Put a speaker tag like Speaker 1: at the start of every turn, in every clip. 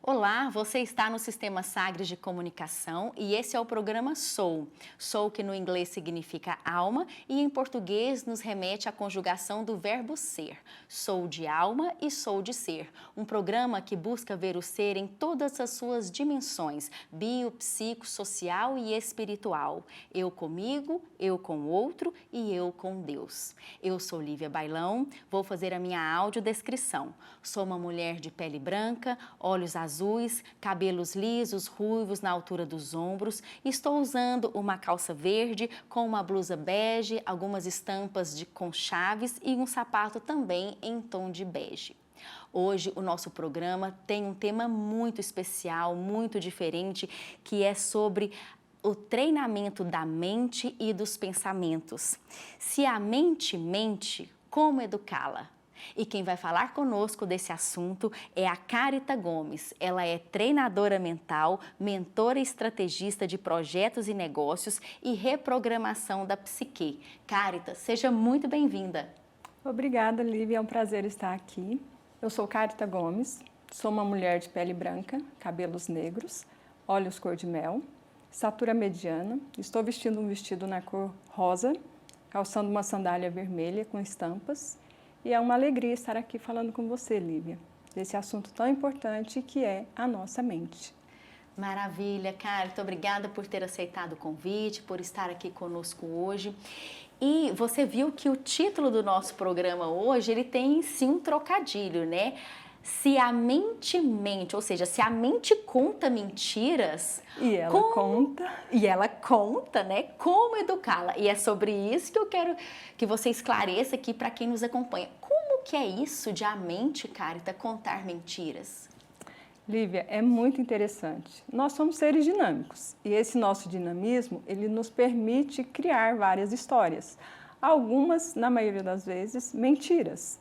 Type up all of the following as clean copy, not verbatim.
Speaker 1: Olá, você está no Sistema Sagres de Comunicação e esse é o programa Sou. Sou, que no inglês significa alma e em português nos remete à conjugação do verbo ser. Sou de alma e sou de ser. Um programa que busca ver o ser em todas as suas dimensões, bio, psico, social e espiritual. Eu comigo, eu com o outro e eu com Deus. Eu sou Lívia Bailão, vou fazer a minha audiodescrição. Sou uma mulher de pele branca, olhos azuis, cabelos lisos, ruivos na altura dos ombros. Estou usando uma calça verde com uma blusa bege, algumas estampas com chaves e um sapato também em tom de bege. Hoje o nosso programa tem um tema muito especial, muito diferente, que é sobre o treinamento da mente e dos pensamentos. Se a mente mente, como educá-la? E quem vai falar conosco desse assunto é a Carita Gomes. Ela é treinadora mental, mentora e estrategista de projetos e negócios e reprogramação da psique. Carita, seja muito bem-vinda.
Speaker 2: Obrigada, Lívia. É um prazer estar aqui. Eu sou Carita Gomes, sou uma mulher de pele branca, cabelos negros, olhos cor de mel, estatura mediana. Estou vestindo um vestido na cor rosa, calçando uma sandália vermelha com estampas. E é uma alegria estar aqui falando com você, Lívia, desse assunto tão importante que é a nossa mente.
Speaker 1: Maravilha, Carita, obrigada por ter aceitado o convite, por estar aqui conosco hoje. E você viu que o título do nosso programa hoje, ele tem sim um trocadilho, né? Se a mente mente, ou seja, se a mente conta mentiras...
Speaker 2: E ela conta.
Speaker 1: E ela conta, né? Como educá-la. E é sobre isso que eu quero que você esclareça aqui para quem nos acompanha. Como que é isso de a mente, Carita, contar mentiras?
Speaker 2: Lívia, é muito interessante. Nós somos seres dinâmicos e esse nosso dinamismo, ele nos permite criar várias histórias. Algumas, na maioria das vezes, mentiras.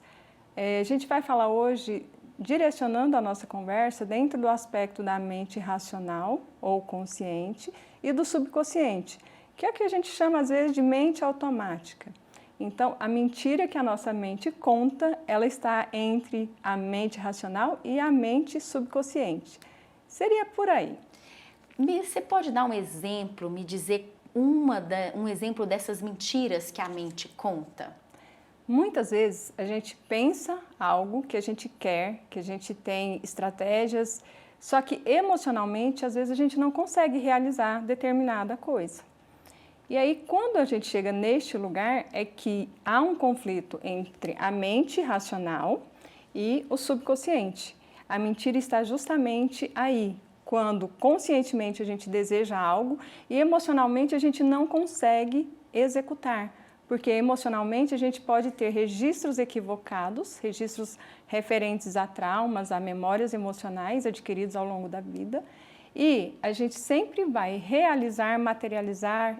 Speaker 2: A gente vai falar hoje direcionando a nossa conversa dentro do aspecto da mente racional ou consciente e do subconsciente, que é o que a gente chama às vezes de mente automática. Então, a mentira que a nossa mente conta, ela está entre a mente racional e a mente subconsciente. Seria por aí.
Speaker 1: Você pode dar um exemplo, me dizer um exemplo dessas mentiras que a mente conta?
Speaker 2: Muitas vezes a gente pensa algo que a gente quer, que a gente tem estratégias, só que emocionalmente às vezes a gente não consegue realizar determinada coisa. E aí quando a gente chega neste lugar é que há um conflito entre a mente racional e o subconsciente. A mentira está justamente aí, quando conscientemente a gente deseja algo e emocionalmente a gente não consegue executar. Porque emocionalmente a gente pode ter registros equivocados, registros referentes a traumas, a memórias emocionais adquiridos ao longo da vida, e a gente sempre vai realizar, materializar,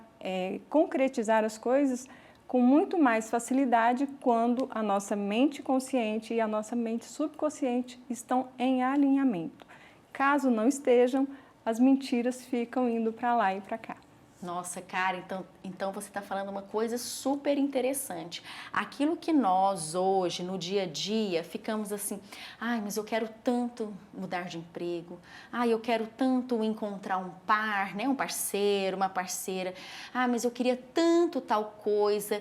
Speaker 2: concretizar as coisas com muito mais facilidade quando a nossa mente consciente e a nossa mente subconsciente estão em alinhamento. Caso não estejam, as mentiras ficam indo para lá e para cá.
Speaker 1: Nossa, cara, então você está falando uma coisa super interessante. Aquilo que nós hoje, no dia a dia, ficamos assim, ai, mas eu quero tanto mudar de emprego, ai, eu quero tanto encontrar um par, né, um parceiro, uma parceira, ai, mas eu queria tanto tal coisa.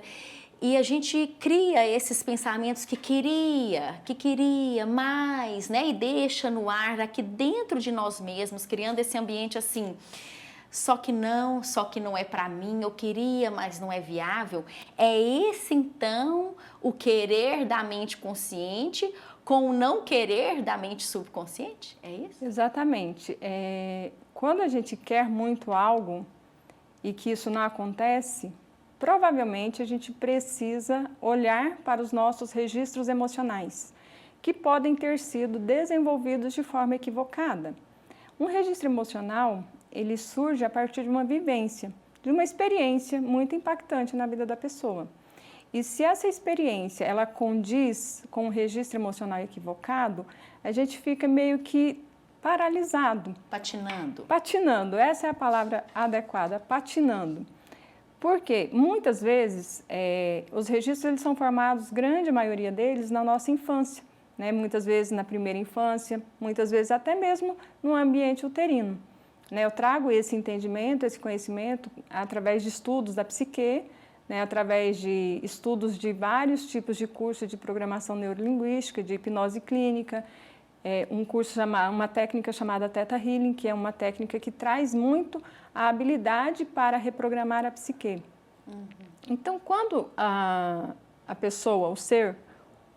Speaker 1: E a gente cria esses pensamentos que queria mais, né, e deixa no ar aqui dentro de nós mesmos, criando esse ambiente assim... Só que não é para mim, eu queria, mas não é viável. É esse, então, o querer da mente consciente com o não querer da mente subconsciente? É isso?
Speaker 2: Exatamente. Quando a gente quer muito algo e que isso não acontece, provavelmente a gente precisa olhar para os nossos registros emocionais, que podem ter sido desenvolvidos de forma equivocada. Um registro emocional, ele surge a partir de uma vivência, de uma experiência muito impactante na vida da pessoa. E se essa experiência ela condiz com um registro emocional equivocado, a gente fica meio que paralisado.
Speaker 1: Patinando.
Speaker 2: Patinando, essa é a palavra adequada, patinando. Porque muitas vezes os registros eles são formados, grande maioria deles, na nossa infância. né? Muitas vezes na primeira infância, muitas vezes até mesmo no ambiente uterino. Né? Eu trago esse entendimento, esse conhecimento através de estudos da psique, né? Através de estudos de vários tipos de curso de programação neurolinguística, de hipnose clínica, uma técnica chamada Theta Healing, que é uma técnica que traz muito a habilidade para reprogramar a psique. Então, quando a pessoa, o ser,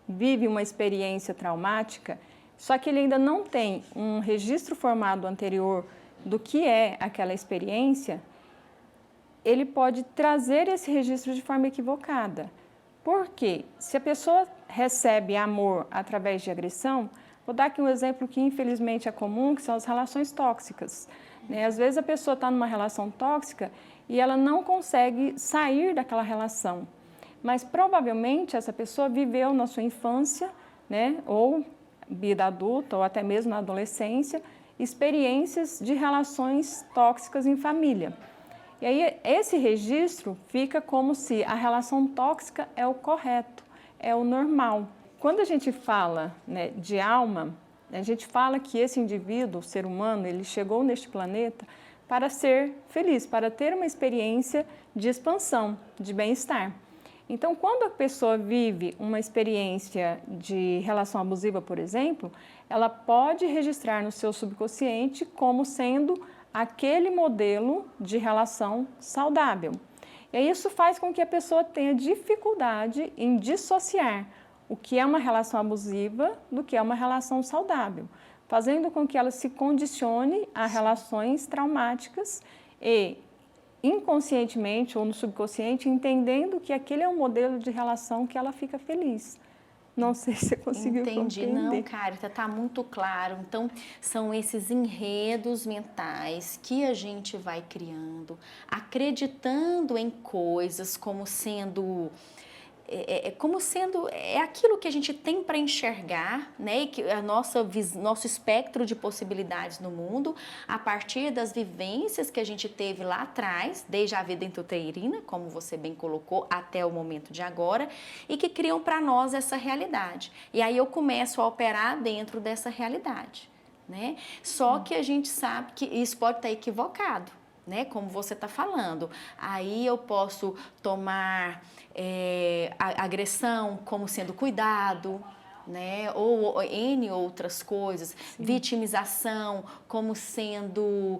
Speaker 2: vive uma experiência traumática, só que ele ainda não tem um registro formado anterior do que é aquela experiência, ele pode trazer esse registro de forma equivocada. Por quê? Se a pessoa recebe amor através de agressão, vou dar aqui um exemplo que infelizmente é comum, que são as relações tóxicas. Né? Às vezes a pessoa está numa relação tóxica e ela não consegue sair daquela relação. Mas provavelmente essa pessoa viveu na sua infância, né, ou vida adulta, ou até mesmo na adolescência, experiências de relações tóxicas em família. E aí esse registro fica como se a relação tóxica é o correto, é o normal. Quando a gente fala, né, de alma, a gente fala que esse indivíduo, o ser humano, ele chegou neste planeta para ser feliz, para ter uma experiência de expansão, de bem-estar. Então, quando a pessoa vive uma experiência de relação abusiva, por exemplo, ela pode registrar no seu subconsciente como sendo aquele modelo de relação saudável. E isso faz com que a pessoa tenha dificuldade em dissociar o que é uma relação abusiva do que é uma relação saudável, fazendo com que ela se condicione a relações traumáticas e inconscientemente ou no subconsciente, entendendo que aquele é um modelo de relação que ela fica feliz. Não sei se você conseguiu
Speaker 1: Entendi.
Speaker 2: compreender.
Speaker 1: Não, Carita, está muito claro. Então, são esses enredos mentais que a gente vai criando, acreditando em coisas como sendo... é aquilo que a gente tem para enxergar, né? E que nosso espectro de possibilidades no mundo, a partir das vivências que a gente teve lá atrás, desde a vida intrauterina, como você bem colocou, até o momento de agora, e que criam para nós essa realidade. E aí eu começo a operar dentro dessa realidade, né? Só que a gente sabe que isso pode estar equivocado, né? Como você está falando. Aí eu posso tomar a agressão como sendo cuidado, né? Ou N outras coisas. Sim. Vitimização como sendo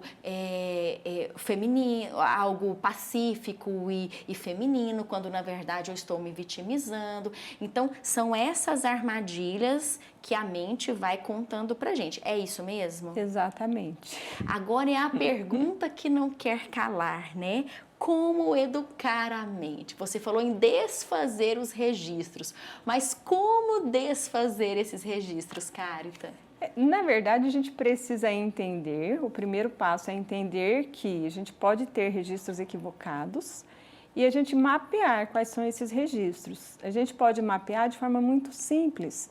Speaker 1: feminino, algo pacífico e feminino, quando na verdade eu estou me vitimizando. Então, são essas armadilhas que a mente vai contando pra gente. É isso mesmo?
Speaker 2: Exatamente.
Speaker 1: Agora é a pergunta que não quer calar, né? Como educar a mente? Você falou em desfazer os registros, mas como desfazer esses registros, Carita?
Speaker 2: Na verdade, a gente precisa entender, o primeiro passo é entender que a gente pode ter registros equivocados e a gente mapear quais são esses registros. A gente pode mapear de forma muito simples,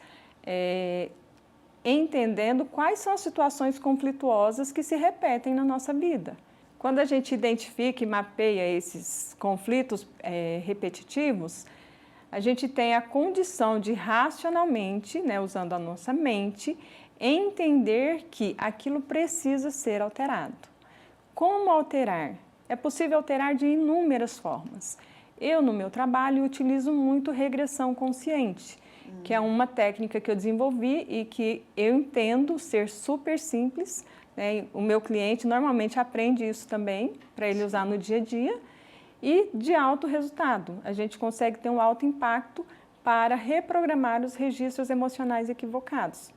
Speaker 2: entendendo quais são as situações conflituosas que se repetem na nossa vida. Quando a gente identifica e mapeia esses conflitos repetitivos, a gente tem a condição de racionalmente, né, usando a nossa mente, entender que aquilo precisa ser alterado. Como alterar? É possível alterar de inúmeras formas. Eu, no meu trabalho, utilizo muito regressão consciente, que é uma técnica que eu desenvolvi e que eu entendo ser super simples. O meu cliente normalmente aprende isso também, para ele usar no dia a dia, e de alto resultado. A gente consegue ter um alto impacto para reprogramar os registros emocionais equivocados.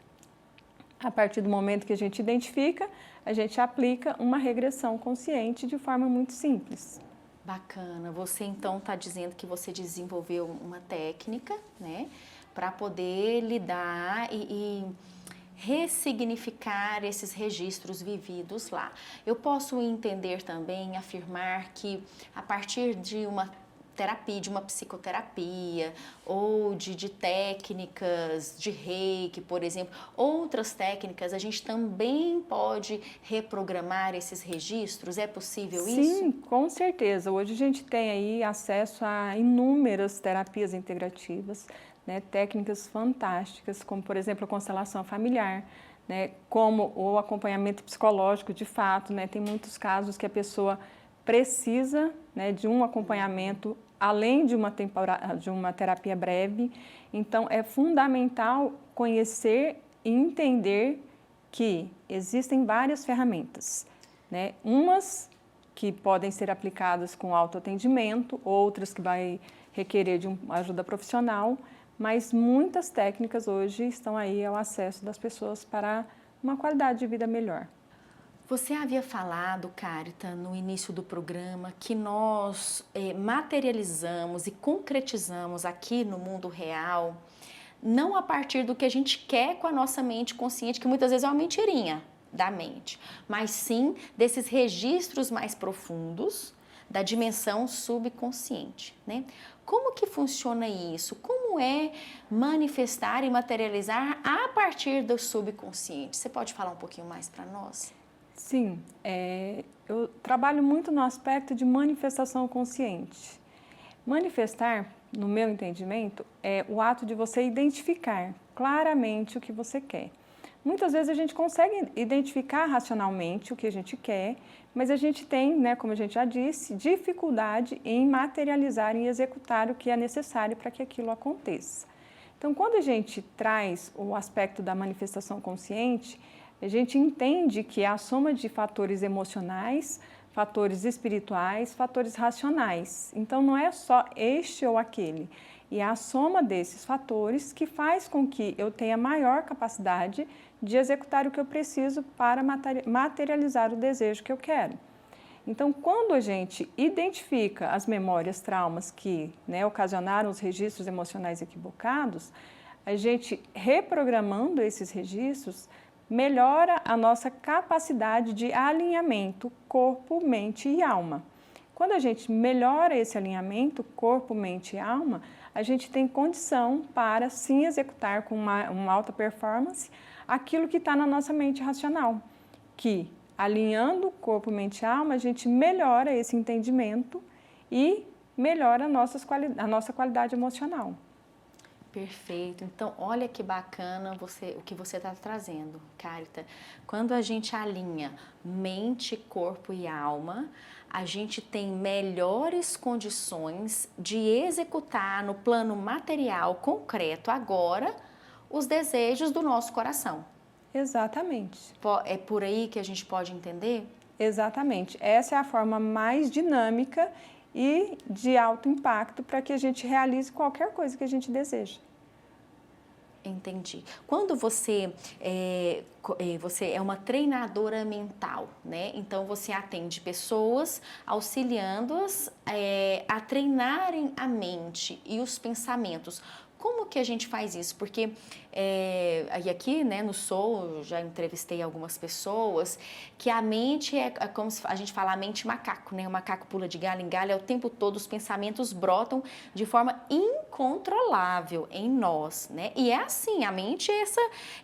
Speaker 2: A partir do momento que a gente identifica, a gente aplica uma regressão consciente de forma muito simples.
Speaker 1: Bacana. Você então está dizendo que você desenvolveu uma técnica, né, para poder lidar e ressignificar esses registros vividos lá. Eu posso entender também, afirmar que a partir de uma terapia, de uma psicoterapia ou de técnicas de reiki, por exemplo, outras técnicas, a gente também pode reprogramar esses registros? É possível isso?
Speaker 2: Sim, com certeza. Hoje a gente tem aí acesso a inúmeras terapias integrativas, né, técnicas fantásticas, como, por exemplo, a constelação familiar, né, como o acompanhamento psicológico, de fato, né, tem muitos casos que a pessoa precisa, né, de um acompanhamento além de uma terapia breve. Então, é fundamental conhecer e entender que existem várias ferramentas, né, umas que podem ser aplicadas com autoatendimento, outras que vai requerer de uma ajuda profissional, mas muitas técnicas hoje estão aí ao acesso das pessoas para uma qualidade de vida melhor.
Speaker 1: Você havia falado, Carita, no início do programa, que nós materializamos e concretizamos aqui no mundo real, não a partir do que a gente quer com a nossa mente consciente, que muitas vezes é uma mentirinha da mente, mas sim desses registros mais profundos da dimensão subconsciente, né? Como que funciona isso? Como é manifestar e materializar a partir do subconsciente? Você pode falar um pouquinho mais para nós?
Speaker 2: Sim, eu trabalho muito no aspecto de manifestação consciente. Manifestar, no meu entendimento, é o ato de você identificar claramente o que você quer. Muitas vezes a gente consegue identificar racionalmente o que a gente quer, mas a gente tem, né, como a gente já disse, dificuldade em materializar e executar o que é necessário para que aquilo aconteça. Então, quando a gente traz o aspecto da manifestação consciente, a gente entende que é a soma de fatores emocionais, fatores espirituais, fatores racionais. Então, não é só este ou aquele. E é a soma desses fatores que faz com que eu tenha maior capacidade de executar o que eu preciso para materializar o desejo que eu quero. Então, quando a gente identifica as memórias, traumas que, né, ocasionaram os registros emocionais equivocados, a gente reprogramando esses registros melhora a nossa capacidade de alinhamento corpo, mente e alma. Quando a gente melhora esse alinhamento corpo, mente e alma, a gente tem condição para sim executar com uma alta performance aquilo que está na nossa mente racional, que alinhando corpo, mente e alma, a gente melhora esse entendimento e melhora a nossa qualidade emocional.
Speaker 1: Perfeito. Então, olha que bacana o que você está trazendo, Carita. Quando a gente alinha mente, corpo e alma, a gente tem melhores condições de executar no plano material, concreto, agora, os desejos do nosso coração.
Speaker 2: Exatamente.
Speaker 1: É por aí que a gente pode entender?
Speaker 2: Exatamente. Essa é a forma mais dinâmica e de alto impacto para que a gente realize qualquer coisa que a gente deseja.
Speaker 1: Entendi. Quando você é uma treinadora mental, né? Então você atende pessoas auxiliando-as a treinarem a mente e os pensamentos. Como que a gente faz isso? Porque aí aqui, né, no Soul, eu já entrevistei algumas pessoas que a mente é como se a gente fala a mente macaco, né? O macaco pula de galho em galho, é o tempo todo os pensamentos brotam de forma incontrolável em nós, né? E é assim, a mente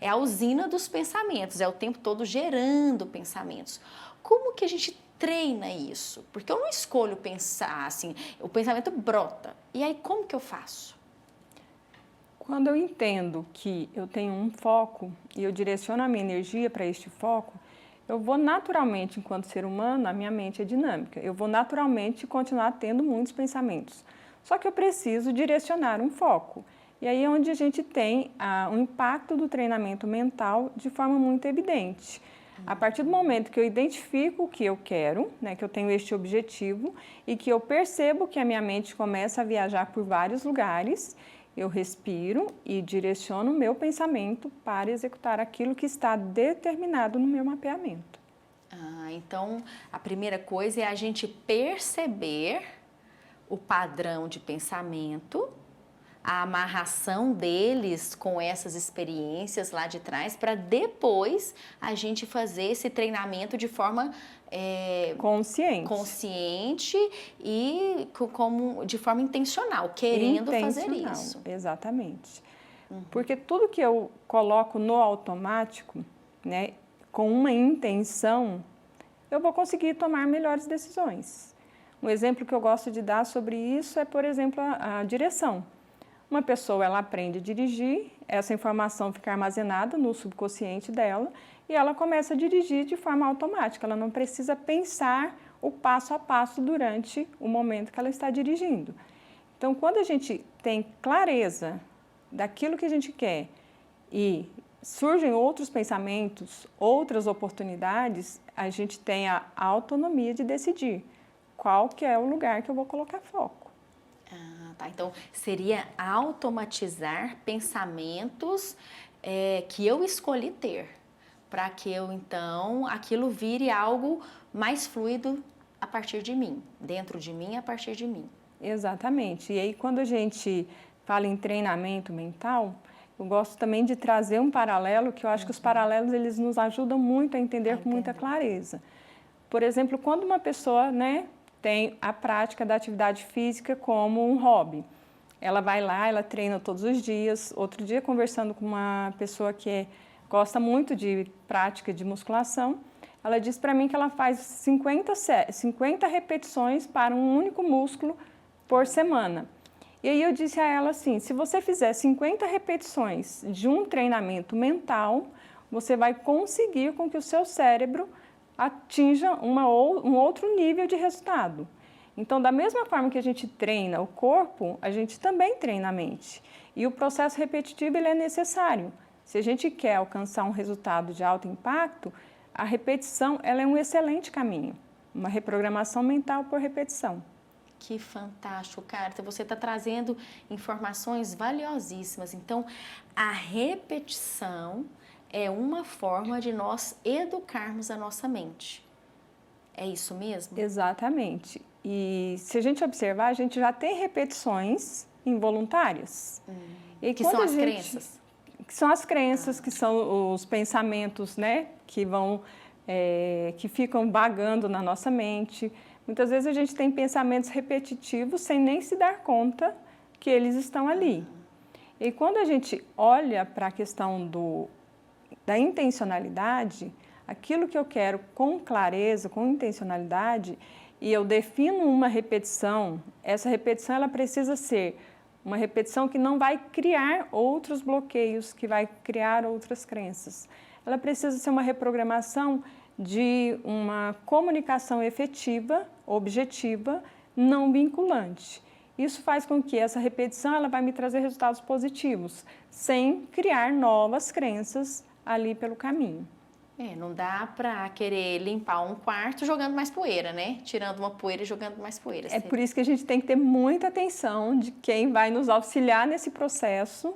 Speaker 1: é a usina dos pensamentos, é o tempo todo gerando pensamentos. Como que a gente treina isso? Porque eu não escolho pensar assim, o pensamento brota. E aí como que eu faço?
Speaker 2: Quando eu entendo que eu tenho um foco e eu direciono a minha energia para este foco, eu vou naturalmente, enquanto ser humano, a minha mente é dinâmica, eu vou naturalmente continuar tendo muitos pensamentos. Só que eu preciso direcionar um foco. E aí é onde a gente tem o impacto do treinamento mental de forma muito evidente. A partir do momento que eu identifico o que eu quero, né, que eu tenho este objetivo e que eu percebo que a minha mente começa a viajar por vários lugares, eu respiro e direciono o meu pensamento para executar aquilo que está determinado no meu mapeamento.
Speaker 1: Então, a primeira coisa é a gente perceber o padrão de pensamento, a amarração deles com essas experiências lá de trás, para depois a gente fazer esse treinamento de forma consciente e de forma intencional, querendo fazer isso.
Speaker 2: Exatamente. Porque tudo que eu coloco no automático, né, com uma intenção, eu vou conseguir tomar melhores decisões. Um exemplo que eu gosto de dar sobre isso é, por exemplo, a direção. Uma pessoa, ela aprende a dirigir, essa informação fica armazenada no subconsciente dela e ela começa a dirigir de forma automática, ela não precisa pensar o passo a passo durante o momento que ela está dirigindo. Então, quando a gente tem clareza daquilo que a gente quer e surgem outros pensamentos, outras oportunidades, a gente tem a autonomia de decidir qual que é o lugar que eu vou colocar foco.
Speaker 1: Ah, tá. Então, seria automatizar pensamentos que eu escolhi ter, para que eu, então, aquilo vire algo mais fluido a partir de mim, dentro de mim, a partir de mim.
Speaker 2: Exatamente. E aí, quando a gente fala em treinamento mental, eu gosto também de trazer um paralelo, que eu acho que os paralelos eles nos ajudam muito a entender com muita clareza. Por exemplo, quando uma pessoa, né, tem a prática da atividade física como um hobby, ela vai lá, ela treina todos os dias. Outro dia, conversando com uma pessoa que gosta muito de prática de musculação, ela disse para mim que ela faz 50 repetições para um único músculo por semana. E aí eu disse a ela assim, se você fizer 50 repetições de um treinamento mental, você vai conseguir com que o seu cérebro atinja um outro nível de resultado. Então, da mesma forma que a gente treina o corpo, a gente também treina a mente. E o processo repetitivo ele é necessário. Se a gente quer alcançar um resultado de alto impacto, a repetição ela é um excelente caminho. Uma reprogramação mental por repetição.
Speaker 1: Que fantástico, Carita. Você está trazendo informações valiosíssimas. Então, a repetição é uma forma de nós educarmos a nossa mente. É isso mesmo?
Speaker 2: Exatamente. E se a gente observar, a gente já tem repetições involuntárias.
Speaker 1: E que são as crenças?
Speaker 2: Que são as crenças, que são os pensamentos, né, que ficam vagando na nossa mente. Muitas vezes a gente tem pensamentos repetitivos sem nem se dar conta que eles estão ali. E quando a gente olha para a questão da intencionalidade, aquilo que eu quero com clareza, com intencionalidade, e eu defino uma repetição, essa repetição ela precisa ser uma repetição que não vai criar outros bloqueios, que vai criar outras crenças. Ela precisa ser uma reprogramação de uma comunicação efetiva, objetiva, não vinculante. Isso faz com que essa repetição ela vai me trazer resultados positivos, sem criar novas crenças ali pelo caminho.
Speaker 1: Não dá para querer limpar um quarto jogando mais poeira, né? Tirando uma poeira e jogando mais poeira.
Speaker 2: É por isso que a gente tem que ter muita atenção de quem vai nos auxiliar nesse processo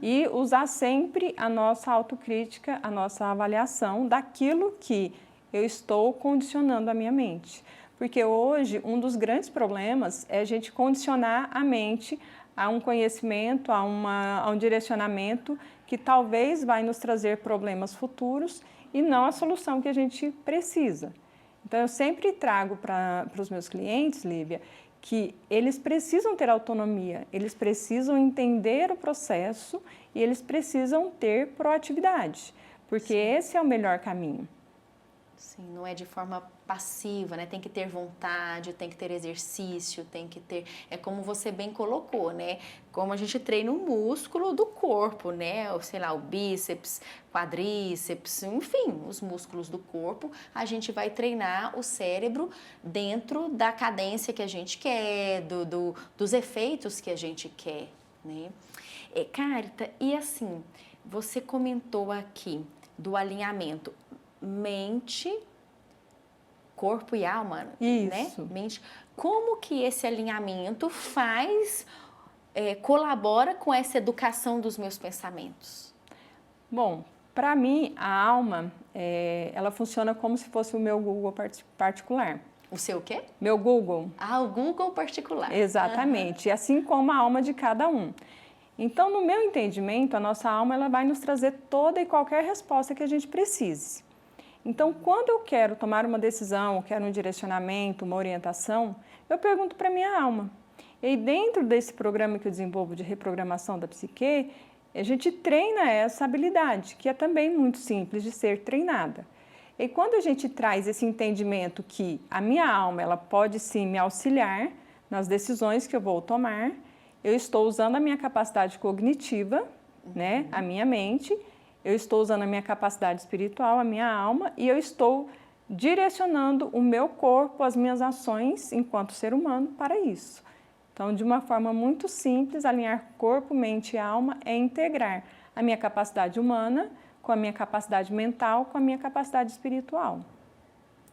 Speaker 2: e usar sempre a nossa autocrítica, a nossa avaliação daquilo que eu estou condicionando a minha mente. Porque hoje um dos grandes problemas é a gente condicionar a mente a um conhecimento, a um direcionamento que talvez vai nos trazer problemas futuros e não a solução que a gente precisa. Então, eu sempre trago para os meus clientes, Lívia, que eles precisam ter autonomia, eles precisam entender o processo e eles precisam ter proatividade, porque esse é o melhor caminho.
Speaker 1: Sim, não é de forma passiva, né? Tem que ter vontade, tem que ter exercício, tem que ter... É como você bem colocou, né? Como a gente treina o músculo do corpo, né? Sei lá, o bíceps, quadríceps, enfim, os músculos do corpo. A gente vai treinar o cérebro dentro da cadência que a gente quer, dos efeitos que a gente quer, né? Carita, e assim, você comentou aqui do alinhamento mente, corpo e alma,
Speaker 2: Isso.
Speaker 1: né? Mente. Como que esse alinhamento colabora com essa educação dos meus pensamentos?
Speaker 2: Bom, para mim, a alma, ela funciona como se fosse o meu Google particular.
Speaker 1: O seu quê?
Speaker 2: Meu Google.
Speaker 1: Ah, o Google particular.
Speaker 2: Exatamente, assim como a alma de cada um. Então, no meu entendimento, a nossa alma ela vai nos trazer toda e qualquer resposta que a gente precise. Então, quando eu quero tomar uma decisão, eu quero um direcionamento, uma orientação, eu pergunto para a minha alma. E dentro desse programa que eu desenvolvo de reprogramação da psique, a gente treina essa habilidade, que é também muito simples de ser treinada. E quando a gente traz esse entendimento que a minha alma ela pode sim me auxiliar nas decisões que eu vou tomar, eu estou usando a minha capacidade cognitiva, né, a minha mente, eu estou usando a minha capacidade espiritual, a minha alma, e eu estou direcionando o meu corpo, as minhas ações enquanto ser humano para isso. Então, de uma forma muito simples, alinhar corpo, mente e alma é integrar a minha capacidade humana com a minha capacidade mental, com a minha capacidade espiritual.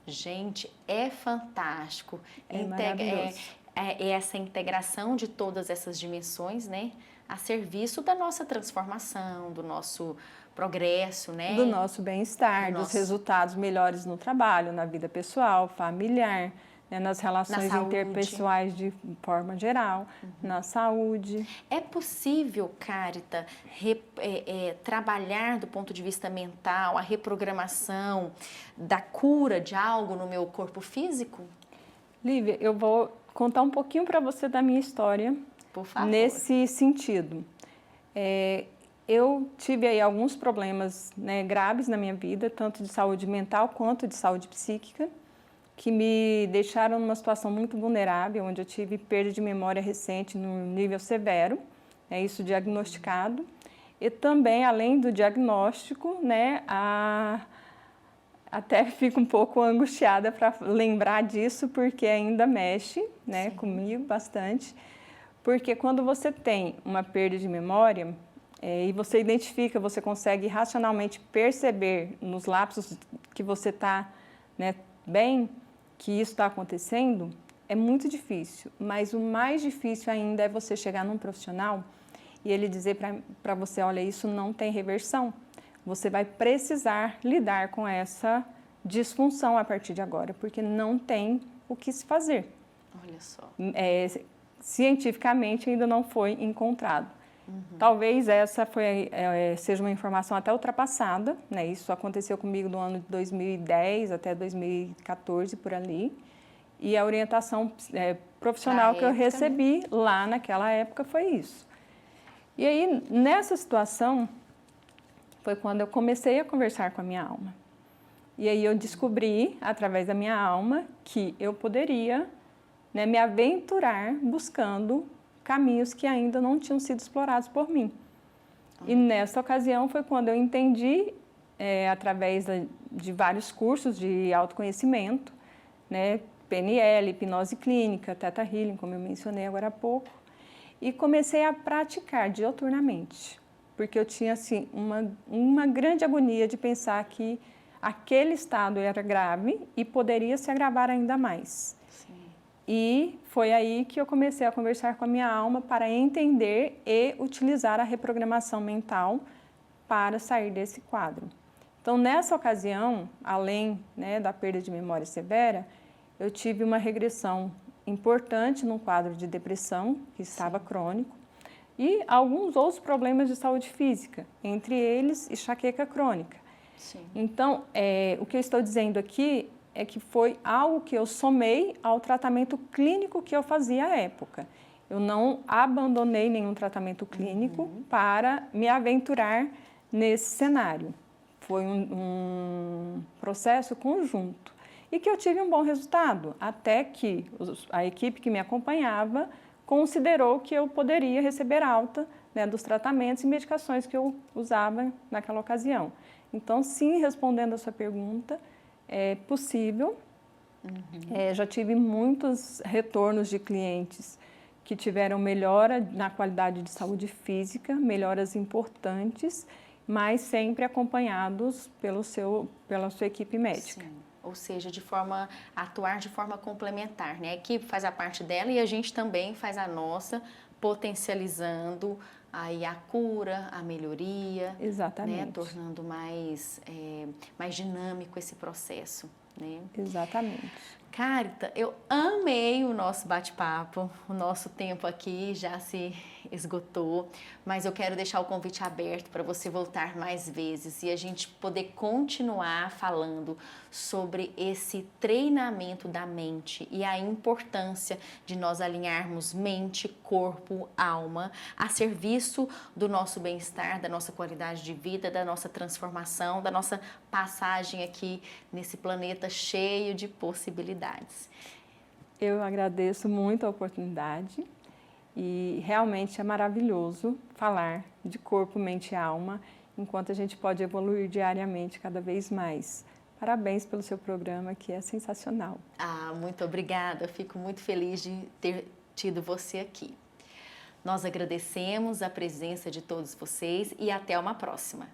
Speaker 1: Gente, é fantástico.
Speaker 2: É maravilhoso.
Speaker 1: Essa integração de todas essas dimensões, né, a serviço da nossa transformação, do nosso progresso, né?
Speaker 2: Do nosso bem-estar, dos resultados melhores no trabalho, na vida pessoal, familiar, né, nas relações interpessoais de forma geral, na saúde.
Speaker 1: É possível, Carita, trabalhar do ponto de vista mental, a reprogramação da cura de algo no meu corpo físico?
Speaker 2: Lívia, eu vou contar um pouquinho para você da minha história.
Speaker 1: Por favor.
Speaker 2: Nesse sentido. Eu tive aí alguns problemas, né, graves na minha vida, tanto de saúde mental quanto de saúde psíquica, que me deixaram numa situação muito vulnerável, onde eu tive perda de memória recente no nível severo, isso diagnosticado, e também, além do diagnóstico, né, até fico um pouco angustiada para lembrar disso, porque ainda mexe, né, comigo bastante, porque quando você tem uma perda de memória, e você identifica, você consegue racionalmente perceber nos lapsos que você está, né, bem, que isso está acontecendo, é muito difícil. Mas o mais difícil ainda é você chegar num profissional e ele dizer para você, olha, isso não tem reversão. Você vai precisar lidar com essa disfunção a partir de agora, porque não tem o que se fazer.
Speaker 1: Olha só.
Speaker 2: Cientificamente ainda não foi encontrado. Talvez essa seja uma informação até ultrapassada, né? Isso aconteceu comigo no ano de 2010 até 2014, por ali. E a orientação profissional que eu recebi lá naquela época foi isso. E aí, nessa situação, foi quando eu comecei a conversar com a minha alma. E aí eu descobri, através da minha alma, que eu poderia, né, me aventurar buscando caminhos que ainda não tinham sido explorados por mim. E nessa ocasião foi quando eu entendi, através de vários cursos de autoconhecimento, né, PNL, hipnose clínica, Theta Healing, como eu mencionei agora há pouco, e comecei a praticar dioturnamente, porque eu tinha assim, uma grande agonia de pensar que aquele estado era grave e poderia se agravar ainda mais. E foi aí que eu comecei a conversar com a minha alma para entender e utilizar a reprogramação mental para sair desse quadro. Então, nessa ocasião, além, né, da perda de memória severa, eu tive uma regressão importante no quadro de depressão, que estava crônico, e alguns outros problemas de saúde física, entre eles enxaqueca crônica.
Speaker 1: Sim.
Speaker 2: Então, o que eu estou dizendo aqui é que foi algo que eu somei ao tratamento clínico que eu fazia à época. Eu não abandonei nenhum tratamento clínico para me aventurar nesse cenário. Foi um processo conjunto e que eu tive um bom resultado, até que a equipe que me acompanhava considerou que eu poderia receber alta, né, dos tratamentos e medicações que eu usava naquela ocasião. Então, sim, respondendo a sua pergunta, é possível. Já tive muitos retornos de clientes que tiveram melhora na qualidade de saúde física, melhoras importantes, mas sempre acompanhados pela sua equipe médica.
Speaker 1: Sim. Ou seja, atuar de forma complementar, né? A equipe faz a parte dela e a gente também faz a nossa, potencializando aí a cura, a melhoria,
Speaker 2: Exatamente.
Speaker 1: Né? Tornando mais dinâmico esse processo, né?
Speaker 2: Exatamente.
Speaker 1: Carita, eu amei o nosso bate-papo, o nosso tempo aqui já se esgotou, mas eu quero deixar o convite aberto para você voltar mais vezes e a gente poder continuar falando sobre esse treinamento da mente e a importância de nós alinharmos mente, corpo, alma a serviço do nosso bem-estar, da nossa qualidade de vida, da nossa transformação, da nossa passagem aqui nesse planeta cheio de possibilidades.
Speaker 2: Eu agradeço muito a oportunidade E realmente é maravilhoso falar de corpo, mente e alma, enquanto a gente pode evoluir diariamente cada vez mais. Parabéns pelo seu programa, que é sensacional.
Speaker 1: Ah, muito obrigada. Fico muito feliz de ter tido você aqui. Nós agradecemos a presença de todos vocês e até uma próxima.